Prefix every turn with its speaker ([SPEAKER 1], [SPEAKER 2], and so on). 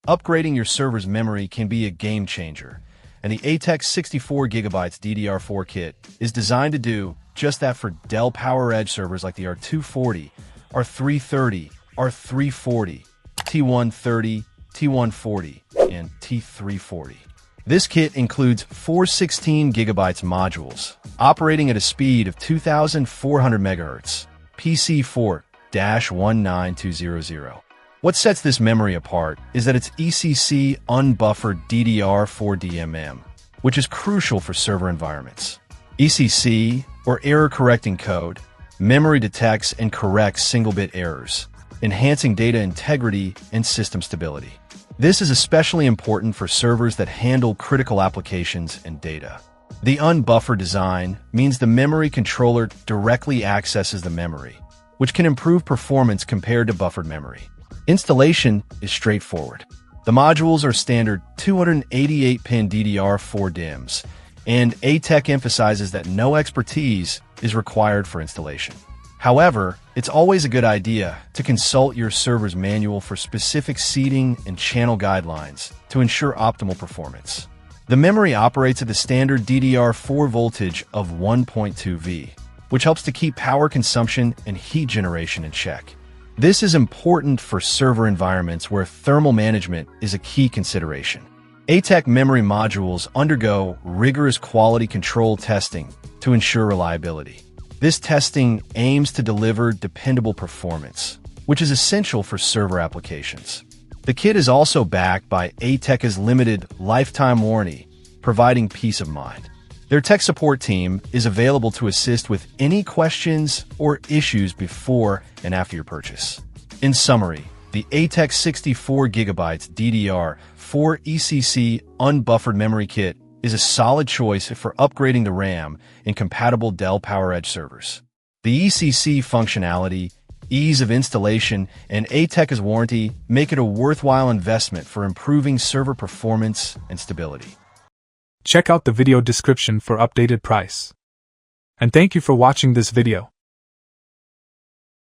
[SPEAKER 1] Upgrading your server's memory can be a game changer, and the ATEX 64GB DDR4 kit is designed to do just that for Dell PowerEdge servers like the R240, R330, R340, T130, T140, and T340. This kit includes 4 16GB modules, operating at a speed of 2,400 MHz, PC4-19200. What sets this memory apart is that it's ECC unbuffered DDR4 DMM, which is crucial for server environments. ECC, or error correcting code, memory detects and corrects single-bit errors, enhancing data integrity and system stability. This is especially important for servers that handle critical applications and data. The unbuffered design means the memory controller directly accesses the memory, which can improve performance compared to buffered memory. Installation is straightforward. The modules are standard 288-pin DDR4 DIMMs, and ATEC emphasizes that no expertise is required for installation. However, it's always a good idea to consult your server's manual for specific seating and channel guidelines to ensure optimal performance. The memory operates at the standard DDR4 voltage of 1.2 V, which helps to keep power consumption and heat generation in check. This is important for server environments where thermal management is a key consideration. ATEC memory modules undergo rigorous quality control testing to ensure reliability. This testing aims to deliver dependable performance, which is essential for server applications. The kit is also backed by ATEC's limited lifetime warranty, providing peace of mind. Their tech support team is available to assist with any questions or issues before and after your purchase. In summary, the ATEX 64GB DDR4 ECC unbuffered memory kit is a solid choice for upgrading the RAM in compatible Dell PowerEdge servers. The ECC functionality, ease of installation, and ATEC's warranty make it a worthwhile investment for improving server performance and stability.
[SPEAKER 2] Check out the video description for updated price. And thank you for watching this video.